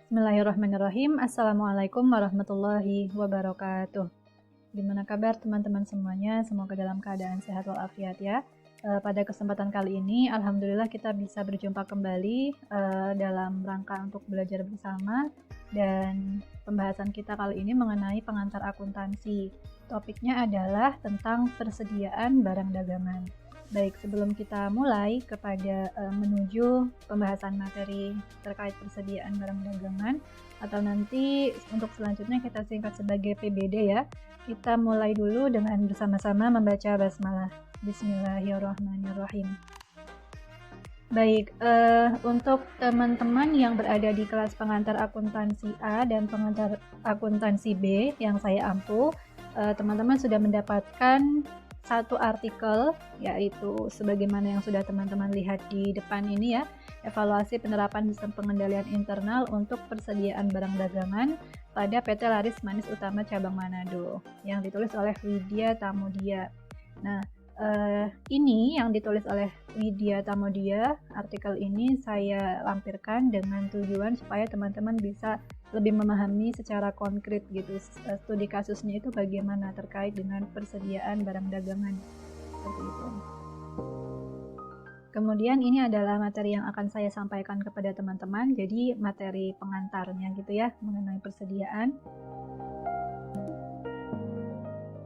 Bismillahirrahmanirrahim. Assalamualaikum warahmatullahi wabarakatuh. Gimana kabar teman-teman semuanya? Semoga dalam keadaan sehat walafiat ya. Pada kesempatan kali ini, alhamdulillah kita bisa berjumpa kembali dalam rangka untuk belajar bersama. Dan pembahasan kita kali ini mengenai pengantar akuntansi. Topiknya adalah tentang persediaan barang dagangan. Baik, sebelum kita mulai kepada menuju pembahasan materi terkait persediaan barang dagangan, atau nanti untuk selanjutnya kita singkat sebagai PBD ya, kita mulai dulu dengan bersama-sama membaca basmalah. Bismillahirrahmanirrahim. Baik, untuk teman-teman yang berada di kelas pengantar akuntansi A dan pengantar akuntansi B yang saya ampu, teman-teman sudah mendapatkan satu artikel, yaitu sebagaimana yang sudah teman-teman lihat di depan ini ya, evaluasi penerapan sistem pengendalian internal untuk persediaan barang dagangan pada PT Laris Manis Utama Cabang Manado, yang ditulis oleh Widya Tamodia. Nah, ini yang ditulis oleh Widya Tamodia, artikel ini saya lampirkan dengan tujuan supaya teman-teman bisa lebih memahami secara konkret gitu, studi kasusnya itu bagaimana terkait dengan persediaan barang dagangan seperti itu. Kemudian ini adalah materi yang akan saya sampaikan kepada teman-teman, jadi materi pengantarnya gitu ya mengenai persediaan.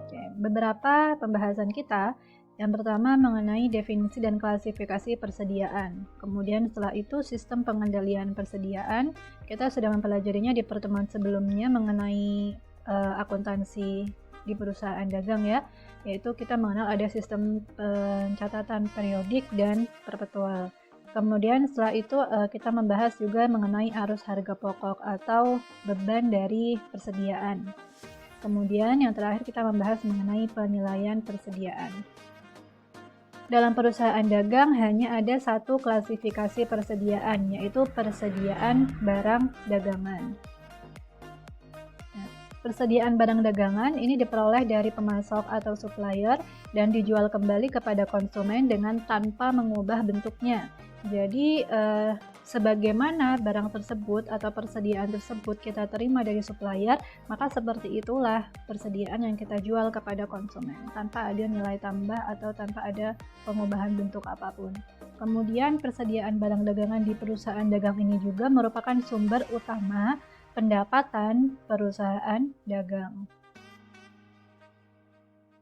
Oke, beberapa pembahasan kita. Yang pertama mengenai definisi dan klasifikasi persediaan. Kemudian setelah itu sistem pengendalian persediaan. Kita sudah mempelajarinya di pertemuan sebelumnya mengenai akuntansi di perusahaan dagang ya. Yaitu kita mengenal ada sistem pencatatan periodik dan perpetual. Kemudian setelah itu kita membahas juga mengenai arus harga pokok atau beban dari persediaan. Kemudian yang terakhir kita membahas mengenai penilaian persediaan. Dalam perusahaan dagang hanya ada satu klasifikasi persediaan, yaitu persediaan barang dagangan. Nah, persediaan barang dagangan ini diperoleh dari pemasok atau supplier dan dijual kembali kepada konsumen dengan tanpa mengubah bentuknya. Jadi, sebagaimana barang tersebut atau persediaan tersebut kita terima dari supplier, maka seperti itulah persediaan yang kita jual kepada konsumen tanpa ada nilai tambah atau tanpa ada pengubahan bentuk apapun. Kemudian persediaan barang dagangan di perusahaan dagang ini juga merupakan sumber utama pendapatan perusahaan dagang.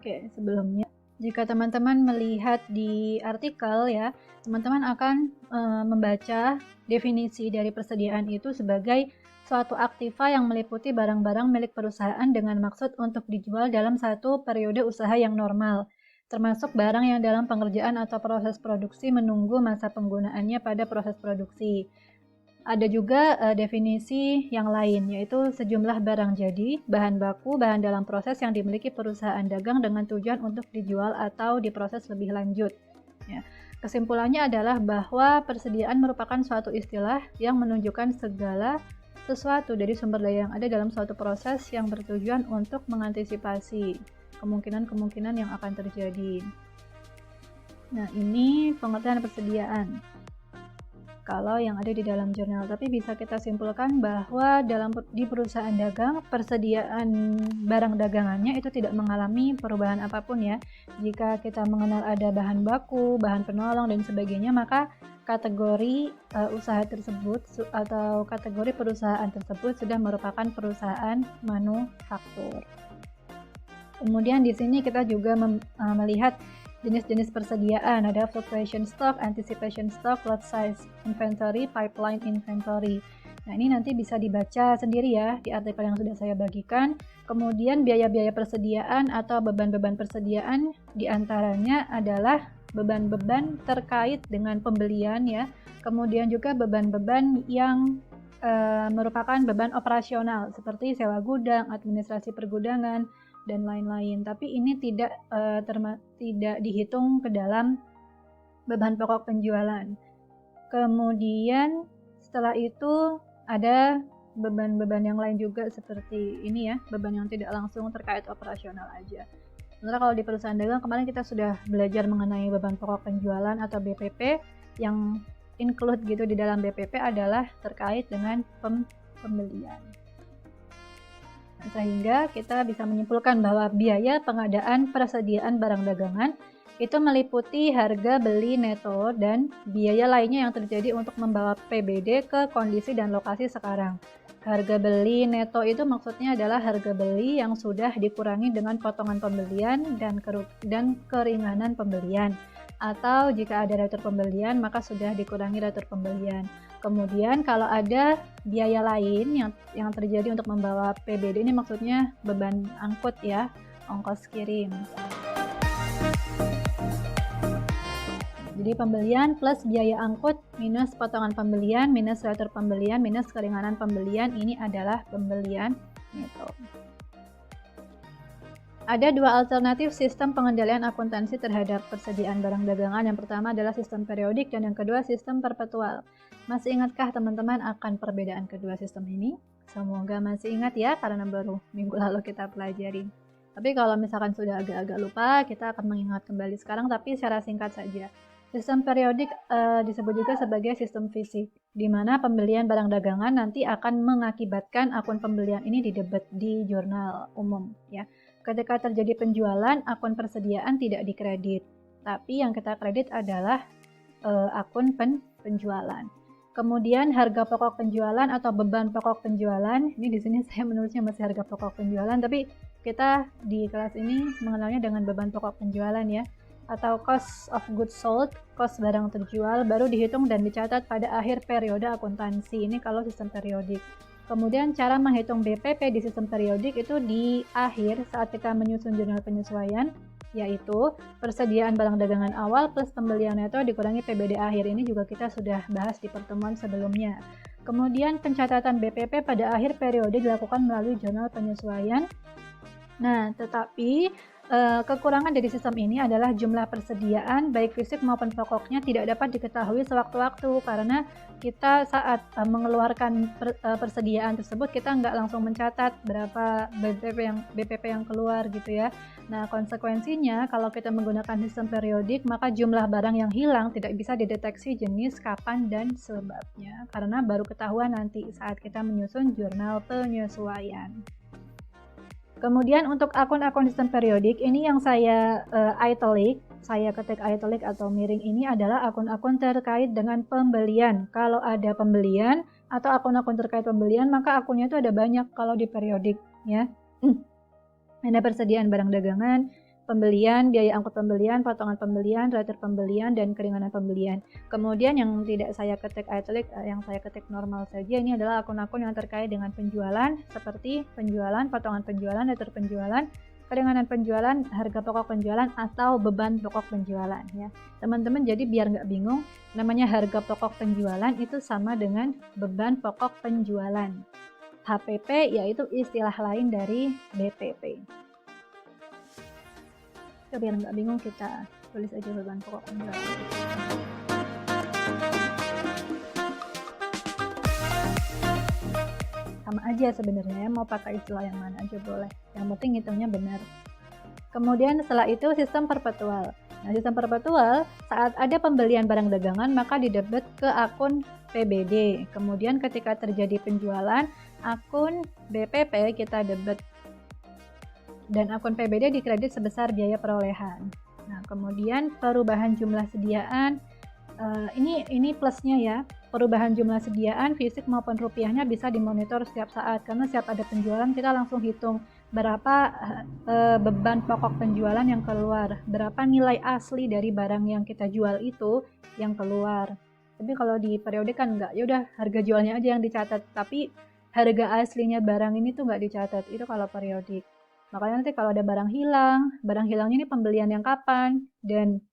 Oke, sebelumnya jika teman-teman melihat di artikel ya, teman-teman akan membaca definisi dari persediaan itu sebagai suatu aktiva yang meliputi barang-barang milik perusahaan dengan maksud untuk dijual dalam satu periode usaha yang normal, termasuk barang yang dalam pengerjaan atau proses produksi menunggu masa penggunaannya pada proses produksi. Ada juga definisi yang lain, yaitu sejumlah barang jadi, bahan baku, bahan dalam proses yang dimiliki perusahaan dagang dengan tujuan untuk dijual atau diproses lebih lanjut. Ya. Kesimpulannya adalah bahwa persediaan merupakan suatu istilah yang menunjukkan segala sesuatu dari sumber daya yang ada dalam suatu proses yang bertujuan untuk mengantisipasi kemungkinan-kemungkinan yang akan terjadi. Nah, ini pengertian persediaan kalau yang ada di dalam jurnal, tapi bisa kita simpulkan bahwa di perusahaan dagang, persediaan barang dagangannya itu tidak mengalami perubahan apapun ya. Jika kita mengenal ada bahan baku, bahan penolong dan sebagainya, maka kategori usaha tersebut atau kategori perusahaan tersebut sudah merupakan perusahaan manufaktur. Kemudian di sini kita juga melihat jenis-jenis persediaan, ada fluctuation stock, anticipation stock, lot size inventory, pipeline inventory. Nah, ini nanti bisa dibaca sendiri ya di artikel yang sudah saya bagikan. Kemudian biaya-biaya persediaan atau beban-beban persediaan diantaranya adalah beban-beban terkait dengan pembelian ya. Kemudian juga beban-beban yang merupakan beban operasional seperti sewa gudang, administrasi pergudangan, dan lain-lain, tapi ini tidak dihitung ke dalam beban pokok penjualan. Kemudian setelah itu ada beban-beban yang lain juga seperti ini ya, beban yang tidak langsung terkait operasional aja. Sementara kalau di perusahaan dagang kemarin kita sudah belajar mengenai beban pokok penjualan atau BPP, yang include gitu di dalam BPP adalah terkait dengan pembelian. Nah, sehingga kita bisa menyimpulkan bahwa biaya pengadaan persediaan barang dagangan itu meliputi harga beli neto dan biaya lainnya yang terjadi untuk membawa PBD ke kondisi dan lokasi sekarang. Harga beli neto itu maksudnya adalah harga beli yang sudah dikurangi dengan potongan pembelian dan keringanan pembelian. Atau jika ada retur pembelian, maka sudah dikurangi retur pembelian. Kemudian kalau ada biaya lain yang terjadi untuk membawa PBD, ini maksudnya beban angkut ya, ongkos kirim. Jadi pembelian plus biaya angkut minus potongan pembelian minus retur pembelian minus keringanan pembelian, ini adalah pembelian neto. Ada dua alternatif sistem pengendalian akuntansi terhadap persediaan barang dagangan. Yang pertama adalah sistem periodik dan yang kedua sistem perpetual. Masih ingatkah teman-teman akan perbedaan kedua sistem ini? Semoga masih ingat ya, karena baru minggu lalu kita pelajari. Tapi kalau misalkan sudah agak-agak lupa, kita akan mengingat kembali sekarang, tapi secara singkat saja. Sistem periodik disebut juga sebagai sistem fisik, di mana pembelian barang dagangan nanti akan mengakibatkan akun pembelian ini didebet di jurnal umum ya. Ketika terjadi penjualan, akun persediaan tidak dikredit, tapi yang kita kredit adalah akun penjualan. Kemudian harga pokok penjualan atau beban pokok penjualan, ini di sini saya menulisnya masih harga pokok penjualan, tapi kita di kelas ini mengenalnya dengan beban pokok penjualan ya, atau cost of goods sold, cost barang terjual, baru dihitung dan dicatat pada akhir periode akuntansi. Ini kalau sistem periodik. Kemudian cara menghitung BPP di sistem periodik itu di akhir saat kita menyusun jurnal penyesuaian, yaitu persediaan barang dagangan awal plus pembelian neto dikurangi PBD akhir. Ini juga kita sudah bahas di pertemuan sebelumnya. Kemudian pencatatan BPP pada akhir periode dilakukan melalui jurnal penyesuaian. Nah, tetapi kekurangan dari sistem ini adalah jumlah persediaan baik fisik maupun pokoknya tidak dapat diketahui sewaktu-waktu, karena kita saat mengeluarkan persediaan tersebut kita nggak langsung mencatat berapa BPP yang keluar gitu ya. Nah, konsekuensinya kalau kita menggunakan sistem periodik, maka jumlah barang yang hilang tidak bisa dideteksi jenis, kapan, dan sebabnya, karena baru ketahuan nanti saat kita menyusun jurnal penyesuaian. Kemudian untuk akun-akun sistem periodik, ini yang saya ketik italic atau miring, ini adalah akun-akun terkait dengan pembelian. Kalau ada pembelian atau akun-akun terkait pembelian, maka akunnya itu ada banyak kalau di periodik ya. Ada persediaan barang dagangan, pembelian, biaya angkut pembelian, potongan pembelian, retur pembelian, dan keringanan pembelian. Kemudian yang tidak saya ketik italic, yang saya ketik normal saja, ini adalah akun-akun yang terkait dengan penjualan, seperti penjualan, potongan penjualan, retur penjualan, keringanan penjualan, harga pokok penjualan, atau beban pokok penjualan ya. Teman-teman jadi biar nggak bingung, namanya harga pokok penjualan itu sama dengan beban pokok penjualan. HPP yaitu istilah lain dari BPP. Biar nggak bingung, kita tulis aja beban pokok penjualan. Sama aja sebenarnya, mau pakai istilah yang mana aja boleh, yang penting hitungnya benar. Kemudian setelah itu sistem perpetual. Nah, sistem perpetual saat ada pembelian barang dagangan maka didebet ke akun PBD. Kemudian ketika terjadi penjualan, akun BPP kita debet dan akun PBD dikredit sebesar biaya perolehan. Nah, kemudian perubahan jumlah sediaan, ini plusnya ya, perubahan jumlah sediaan fisik maupun rupiahnya bisa dimonitor setiap saat, karena setiap ada penjualan kita langsung hitung berapa beban pokok penjualan yang keluar, berapa nilai asli dari barang yang kita jual itu yang keluar. Tapi kalau di periodik kan enggak, ya udah harga jualnya aja yang dicatat, tapi harga aslinya barang ini tuh nggak dicatat, itu kalau periodik. Makanya nanti kalau ada barang hilangnya ini pembelian yang kapan, dan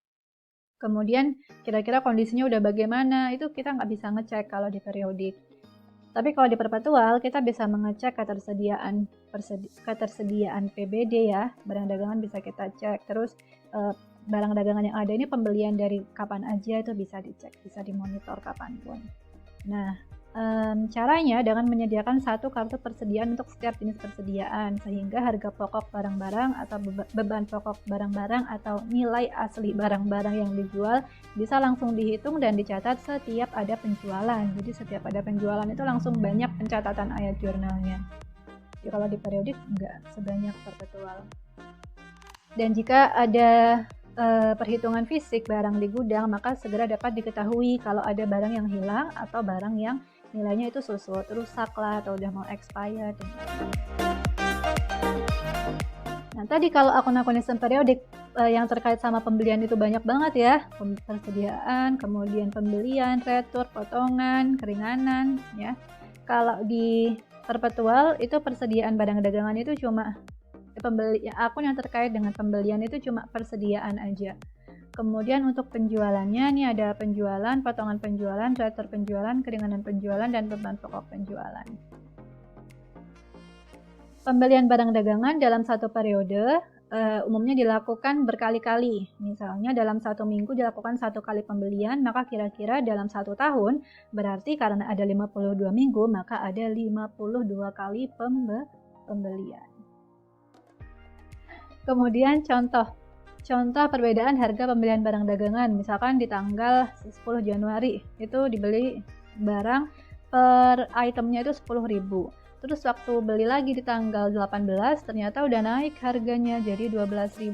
kemudian kira-kira kondisinya udah bagaimana, itu kita nggak bisa ngecek kalau di periodik. Tapi kalau di perpetual, kita bisa mengecek ketersediaan PBD ya, barang dagangan bisa kita cek. Terus barang dagangan yang ada ini pembelian dari kapan aja itu bisa dicek, bisa dimonitor kapanpun. Nah, Caranya dengan menyediakan satu kartu persediaan untuk setiap jenis persediaan, sehingga harga pokok barang-barang atau beban pokok barang-barang atau nilai asli barang-barang yang dijual bisa langsung dihitung dan dicatat setiap ada penjualan. Jadi setiap ada penjualan itu langsung banyak pencatatan ayat jurnalnya. Jadi kalau di periodik enggak sebanyak perpetual. Dan jika ada perhitungan fisik barang di gudang, maka segera dapat diketahui kalau ada barang yang hilang atau barang yang nilainya itu susut, rusak lah, atau udah mau expired. Nah, tadi kalau akun-akun sistem periodik yang terkait sama pembelian itu banyak banget ya. Persediaan, kemudian pembelian, retur, potongan, keringanan ya. Kalau di perpetual itu persediaan barang dagangan itu cuma akun yang terkait dengan pembelian itu cuma persediaan aja. Kemudian untuk penjualannya nih ada penjualan, potongan penjualan, retur penjualan, keringanan penjualan, dan beban pokok penjualan. Pembelian barang dagangan dalam satu periode umumnya dilakukan berkali-kali. Misalnya dalam satu minggu dilakukan satu kali pembelian, maka kira-kira dalam satu tahun berarti karena ada 52 minggu, maka ada 52 kali pembelian. Kemudian contoh perbedaan harga pembelian barang dagangan, misalkan di tanggal 10 Januari itu dibeli barang per itemnya itu 10.000. Terus waktu beli lagi di tanggal 18 ternyata udah naik harganya jadi 12.000.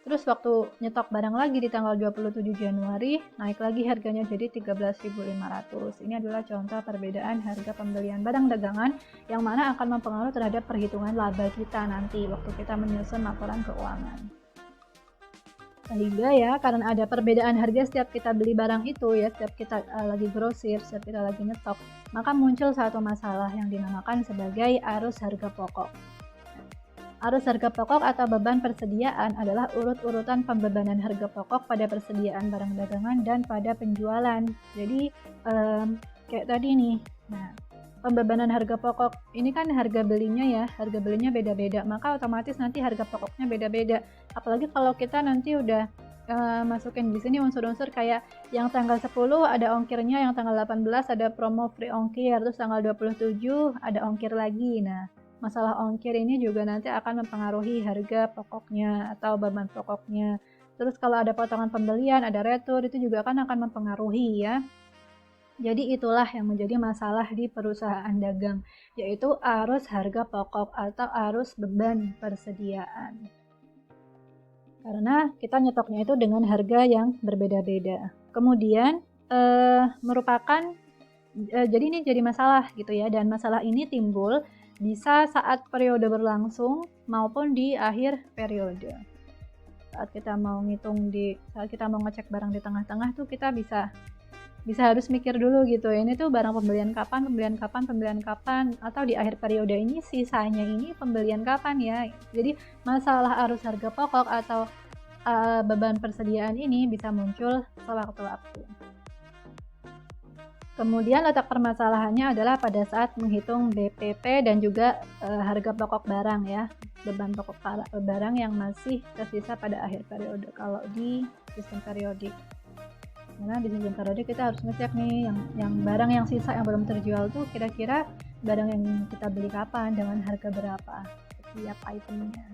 Terus waktu nyetok barang lagi di tanggal 27 Januari naik lagi harganya jadi 13.500. Ini adalah contoh perbedaan harga pembelian barang dagangan yang mana akan mempengaruhi terhadap perhitungan laba kita nanti waktu kita menyusun laporan keuangan. Sehingga ya karena ada perbedaan harga setiap kita beli barang itu ya, setiap kita lagi grosir, setiap kita lagi nyetok, maka muncul satu masalah yang dinamakan sebagai arus harga pokok. Arus harga pokok atau beban persediaan adalah urut-urutan pembebanan harga pokok pada persediaan barang dagangan dan pada penjualan. Jadi kayak tadi nih, nah pembebanan harga pokok ini kan harga belinya beda-beda, maka otomatis nanti harga pokoknya beda-beda. Apalagi kalau kita nanti udah masukin di sini unsur-unsur kayak yang tanggal 10 ada ongkirnya, yang tanggal 18 ada promo free ongkir, terus tanggal 27 ada ongkir lagi. Nah, masalah ongkir ini juga nanti akan mempengaruhi harga pokoknya atau beban pokoknya. Terus kalau ada potongan pembelian, ada retur, itu juga akan mempengaruhi ya. Jadi itulah yang menjadi masalah di perusahaan dagang, yaitu arus harga pokok atau arus beban persediaan. Karena kita nyetoknya itu dengan harga yang berbeda-beda. Kemudian jadi ini jadi masalah gitu ya, dan masalah ini timbul bisa saat periode berlangsung maupun di akhir periode. Saat kita mau ngecek barang di tengah-tengah tuh kita bisa harus mikir dulu gitu, ini tuh barang pembelian kapan, atau di akhir periode ini sisanya ini pembelian kapan ya. Jadi masalah arus harga pokok atau beban persediaan ini bisa muncul sewaktu-waktu. Kemudian letak permasalahannya adalah pada saat menghitung BPP dan juga harga pokok barang ya, beban pokok barang yang masih tersisa pada akhir periode kalau di sistem periodik. Karena di sistem periodik kita harus ngecek nih yang barang yang sisa yang belum terjual tuh kira-kira barang yang kita beli kapan dengan harga berapa setiap itemnya.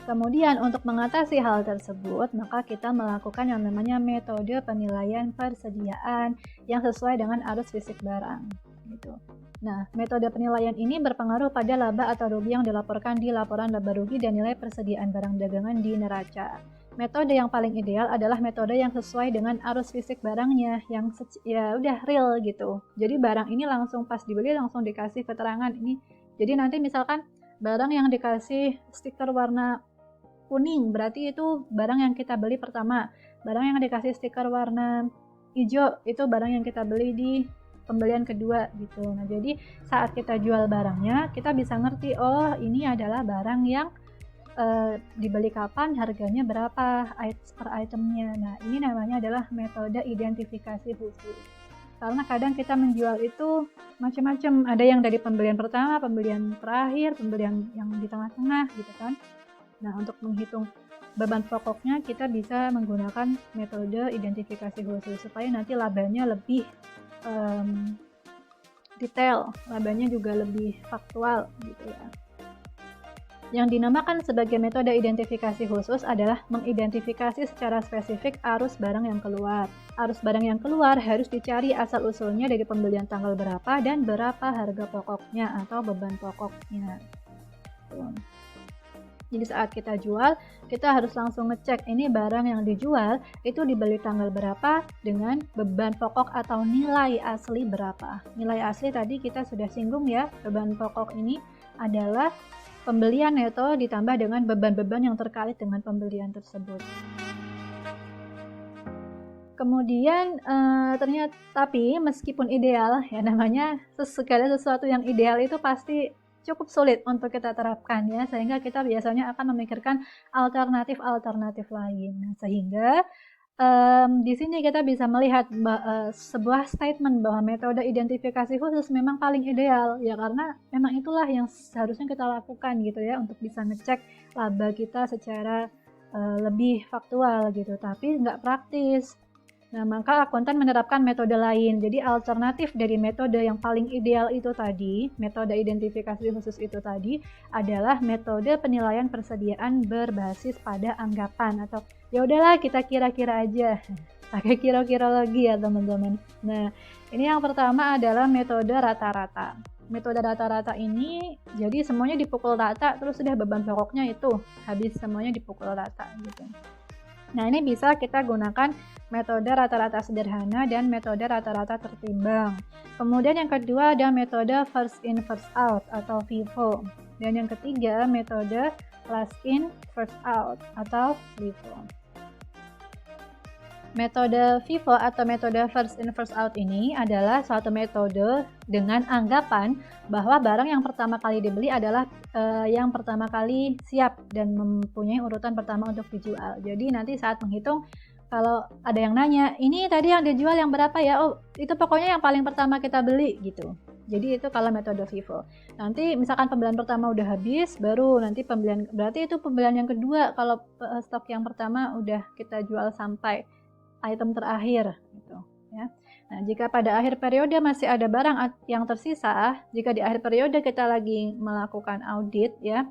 Kemudian untuk mengatasi hal tersebut, maka kita melakukan yang namanya metode penilaian persediaan yang sesuai dengan arus fisik barang gitu. Nah, metode penilaian ini berpengaruh pada laba atau rugi yang dilaporkan di laporan laba rugi dan nilai persediaan barang dagangan di neraca. Metode yang paling ideal adalah metode yang sesuai dengan arus fisik barangnya, yang ya udah real gitu. Jadi barang ini langsung pas dibeli langsung dikasih keterangan ini. Jadi nanti misalkan barang yang dikasih stiker warna kuning berarti itu barang yang kita beli pertama. Barang yang dikasih stiker warna hijau itu barang yang kita beli di pembelian kedua gitu. Nah, jadi saat kita jual barangnya, kita bisa ngerti oh ini adalah barang yang dibeli kapan, harganya berapa per itemnya. Nah, ini namanya adalah metode identifikasi khusus. Karena kadang kita menjual itu macam-macam. Ada yang dari pembelian pertama, pembelian terakhir, pembelian yang di tengah-tengah gitu kan. Nah, untuk menghitung beban pokoknya kita bisa menggunakan metode identifikasi khusus supaya nanti labanya lebih detail, labanya juga lebih faktual gitu ya. Yang dinamakan sebagai metode identifikasi khusus adalah mengidentifikasi secara spesifik arus barang yang keluar. Arus barang yang keluar harus dicari asal-usulnya dari pembelian tanggal berapa dan berapa harga pokoknya atau beban pokoknya. Jadi saat kita jual, kita harus langsung ngecek ini barang yang dijual itu dibeli tanggal berapa dengan beban pokok atau nilai asli berapa. Nilai asli tadi kita sudah singgung ya, beban pokok ini adalah pembelian neto ditambah dengan beban-beban yang terkait dengan pembelian tersebut. Kemudian ternyata tapi meskipun ideal ya, namanya segala sesuatu yang ideal itu pasti cukup sulit untuk kita terapkan ya, sehingga kita biasanya akan memikirkan alternatif-alternatif lain. Nah, sehingga di sini kita bisa melihat sebuah statement bahwa metode identifikasi khusus memang paling ideal ya, karena memang itulah yang seharusnya kita lakukan gitu ya, untuk bisa ngecek laba kita secara lebih faktual gitu, tapi nggak praktis. Nah, maka akuntan menerapkan metode lain. Jadi alternatif dari metode yang paling ideal itu tadi, metode identifikasi khusus itu tadi, adalah metode penilaian persediaan berbasis pada anggapan, atau ya udahlah kita kira-kira aja. Pakai kira-kira lagi ya teman-teman. Nah, ini yang pertama adalah metode rata-rata. Metode rata-rata ini jadi semuanya dipukul rata, terus sudah beban pokoknya itu habis semuanya dipukul rata gitu. Nah, ini bisa kita gunakan metode rata-rata sederhana dan metode rata-rata tertimbang. Kemudian yang kedua ada metode first in first out atau FIFO. Dan yang ketiga metode last in first out atau LIFO. Metode FIFO atau metode first in first out ini adalah suatu metode dengan anggapan bahwa barang yang pertama kali dibeli adalah yang pertama kali siap dan mempunyai urutan pertama untuk dijual. Jadi nanti saat menghitung, kalau ada yang nanya, ini tadi yang dijual yang berapa ya? Oh, itu pokoknya yang paling pertama kita beli gitu. Jadi itu kalau metode FIFO. Nanti misalkan pembelian pertama udah habis, baru nanti pembelian, berarti itu pembelian yang kedua kalau stok yang pertama udah kita jual sampai item terakhir gitu ya. Nah, jika pada akhir periode masih ada barang yang tersisa, jika di akhir periode kita lagi melakukan audit ya,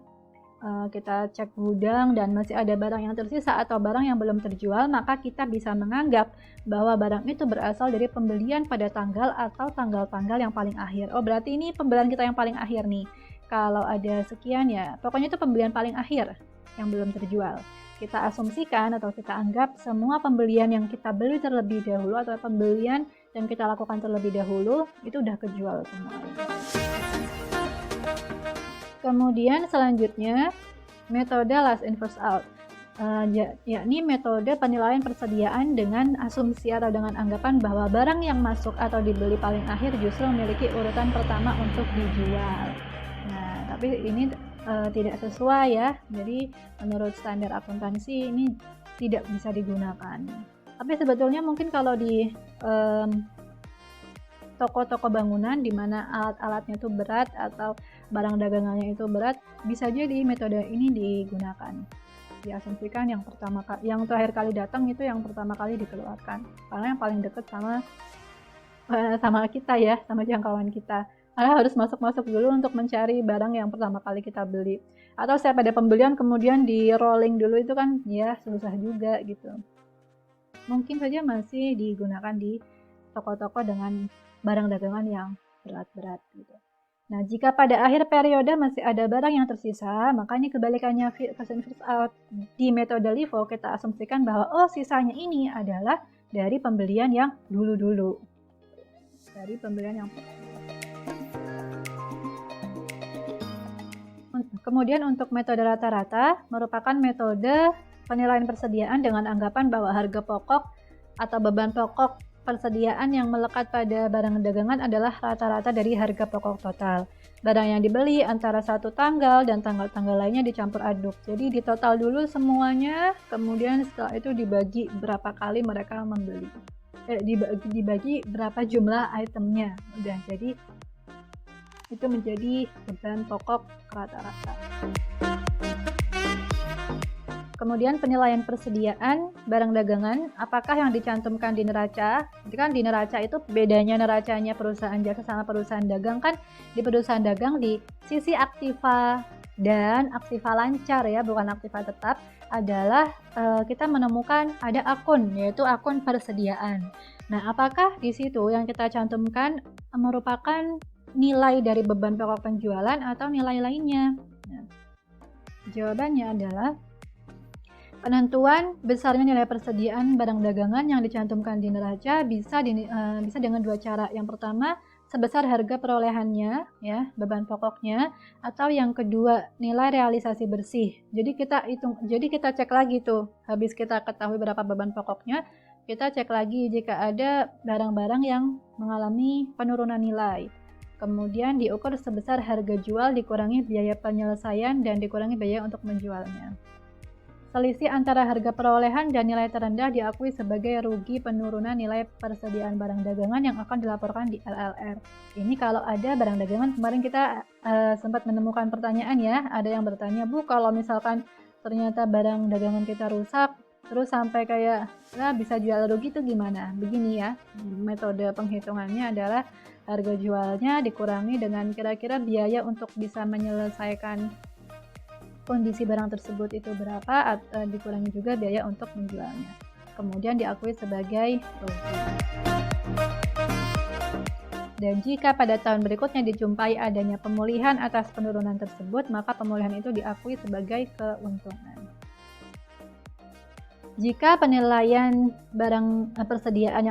kita cek gudang dan masih ada barang yang tersisa atau barang yang belum terjual, maka kita bisa menganggap bahwa barang itu berasal dari pembelian pada tanggal atau tanggal-tanggal yang paling akhir. Oh, berarti ini pembelian kita yang paling akhir nih. Kalau ada sekian ya, pokoknya itu pembelian paling akhir yang belum terjual. Kita asumsikan atau kita anggap semua pembelian yang kita beli terlebih dahulu atau pembelian yang kita lakukan terlebih dahulu itu udah kejual semua. Kemudian selanjutnya metode last in first out, yakni metode penilaian persediaan dengan asumsi atau dengan anggapan bahwa barang yang masuk atau dibeli paling akhir justru memiliki urutan pertama untuk dijual. Nah, tapi ini tidak sesuai ya, jadi menurut standar akuntansi ini tidak bisa digunakan. Tapi sebetulnya mungkin kalau di toko-toko bangunan di mana alat-alatnya itu berat atau barang dagangannya itu berat, bisa jadi metode ini digunakan. Diasumsikan yang terakhir kali datang itu yang pertama kali dikeluarkan, karena yang paling dekat sama kita ya, sama jangkauan kita. Karena harus masuk-masuk dulu untuk mencari barang yang pertama kali kita beli. Atau setiap ada pembelian kemudian di rolling dulu, itu kan ya susah juga gitu. Mungkin saja masih digunakan di toko-toko dengan barang dagangan yang berat-berat gitu. Nah, jika pada akhir periode masih ada barang yang tersisa, maka ini kebalikannya first in first out. Di metode LIFO kita asumsikan bahwa sisanya ini adalah dari pembelian yang dulu-dulu. Dari pembelian yang Kemudian untuk metode rata-rata merupakan metode penilaian persediaan dengan anggapan bahwa harga pokok atau beban pokok persediaan yang melekat pada barang dagangan adalah rata-rata dari harga pokok total. Barang yang dibeli antara satu tanggal dan tanggal-tanggal lainnya dicampur aduk. Jadi ditotal dulu semuanya, kemudian setelah itu dibagi berapa kali mereka membeli. Dibagi berapa jumlah itemnya. Udah, jadi itu menjadi beban pokok rata-rata. Kemudian penilaian persediaan barang dagangan, apakah yang dicantumkan di neraca? Jadi kan di neraca itu bedanya neracanya perusahaan jasa sama perusahaan dagang kan, di perusahaan dagang di sisi aktiva dan aktiva lancar ya, bukan aktiva tetap, adalah kita menemukan ada akun, yaitu akun persediaan. Nah, apakah di situ yang kita cantumkan merupakan nilai dari beban pokok penjualan atau nilai lainnya? Nah, jawabannya adalah penentuan besarnya nilai persediaan barang dagangan yang dicantumkan di neraca bisa dengan dua cara. Yang pertama, sebesar harga perolehannya, ya, beban pokoknya, atau yang kedua, nilai realisasi bersih. Jadi kita cek lagi tuh, habis kita ketahui berapa beban pokoknya, kita cek lagi jika ada barang-barang yang mengalami penurunan nilai. Kemudian diukur sebesar harga jual dikurangi biaya penyelesaian dan dikurangi biaya untuk menjualnya. Selisih antara harga perolehan dan nilai terendah diakui sebagai rugi penurunan nilai persediaan barang dagangan yang akan dilaporkan di LLR. Ini kalau ada barang dagangan, kemarin kita sempat menemukan pertanyaan ya, ada yang bertanya, Bu, kalau misalkan ternyata barang dagangan kita rusak, terus sampai kayak bisa jual rugi itu gimana? Begini ya, metode penghitungannya adalah harga jualnya dikurangi dengan kira-kira biaya untuk bisa menyelesaikan kondisi barang tersebut itu berapa, dikurangi juga biaya untuk menjualnya. Kemudian diakui sebagai rugi. Dan jika pada tahun berikutnya dijumpai adanya pemulihan atas penurunan tersebut, maka pemulihan itu diakui sebagai keuntungan. Jika penilaian barang persediaan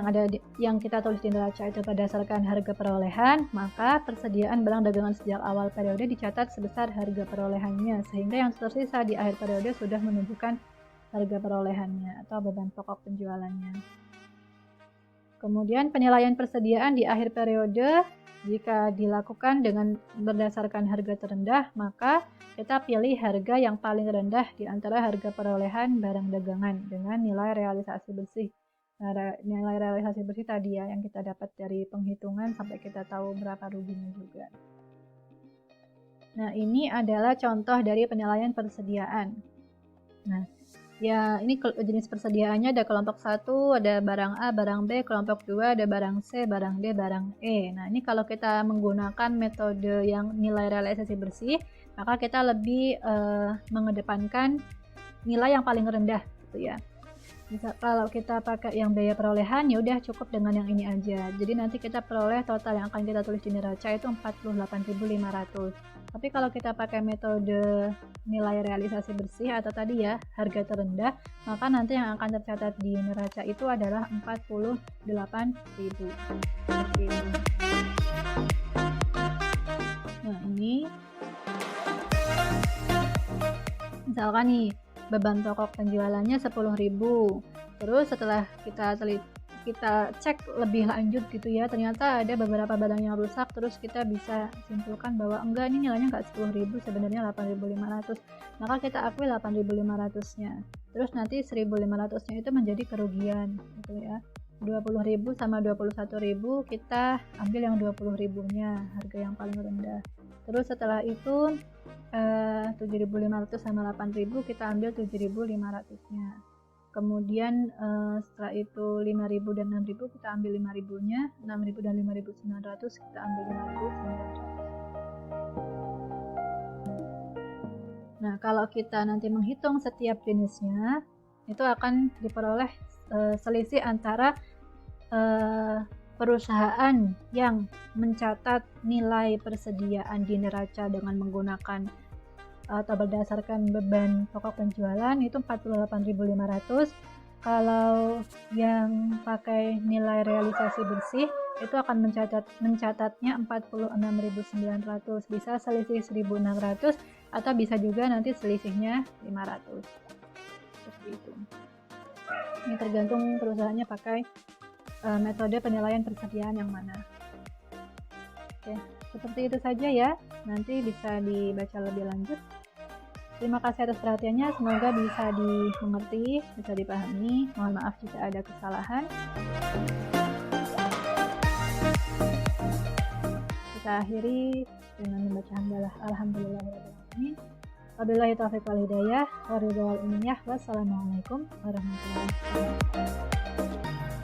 yang kita tulis di neraca itu berdasarkan harga perolehan, maka persediaan barang dagangan sejak awal periode dicatat sebesar harga perolehannya, sehingga yang tersisa di akhir periode sudah menunjukkan harga perolehannya atau beban pokok penjualannya. Kemudian penilaian persediaan di akhir periode jika dilakukan dengan berdasarkan harga terendah, maka kita pilih harga yang paling rendah di antara harga perolehan barang dagangan dengan nilai realisasi bersih. Nilai realisasi bersih tadi ya yang kita dapat dari penghitungan sampai kita tahu berapa ruginya juga. Nah, ini adalah contoh dari penilaian persediaan. Nah, ya ini jenis persediaannya ada kelompok 1, ada barang A, barang B, kelompok 2 ada barang C, barang D, barang E. Nah, ini kalau kita menggunakan metode yang nilai realisasi bersih, maka kita lebih mengedepankan nilai yang paling rendah gitu ya. Misal kalau kita pakai yang biaya perolehan, ya udah cukup dengan yang ini aja. Jadi nanti kita peroleh total yang akan kita tulis di neraca itu 48.500. Tapi kalau kita pakai metode nilai realisasi bersih atau tadi ya harga terendah, maka nanti yang akan tercatat di neraca itu adalah 48.000. Nah, ini misalkan nih beban pokok penjualannya 10.000. Terus setelah kita cek lebih lanjut gitu ya, ternyata ada beberapa barang yang rusak, terus kita bisa simpulkan bahwa enggak, ini nilainya enggak 10.000, sebenarnya 8.500. Maka kita akui 8.500-nya. Terus nanti 1.500-nya itu menjadi kerugian gitu ya. 20.000 sama 21.000 kita ambil yang 20.000-nya, harga yang paling rendah. Terus setelah itu 7.500 sama 8.000 kita ambil 7.500-nya. Kemudian setelah itu 5.000 dan 6.000 kita ambil 5.000-nya, 6.000 dan 5.900 kita ambil 5.900. Nah, kalau kita nanti menghitung setiap jenisnya, itu akan diperoleh selisih antara perusahaan yang mencatat nilai persediaan di neraca dengan menggunakan atau berdasarkan beban pokok penjualan itu 48.500. Kalau yang pakai nilai realisasi bersih itu akan mencatatnya 46.900. Bisa selisih 1.600 atau bisa juga nanti selisihnya 500. Seperti itu. Ini tergantung perusahaannya pakai metode penilaian persediaan yang mana. Oke, seperti itu saja ya. Nanti bisa dibaca lebih lanjut. Terima kasih atas perhatiannya. Semoga bisa dimengerti, bisa dipahami. Mohon maaf jika ada kesalahan. Kita akhiri dengan membaca hamdalah alhamdulillahirabbil alamin. Wabillahi taufiq wal hidayah. Wassalamualaikum warahmatullahi wabarakatuh.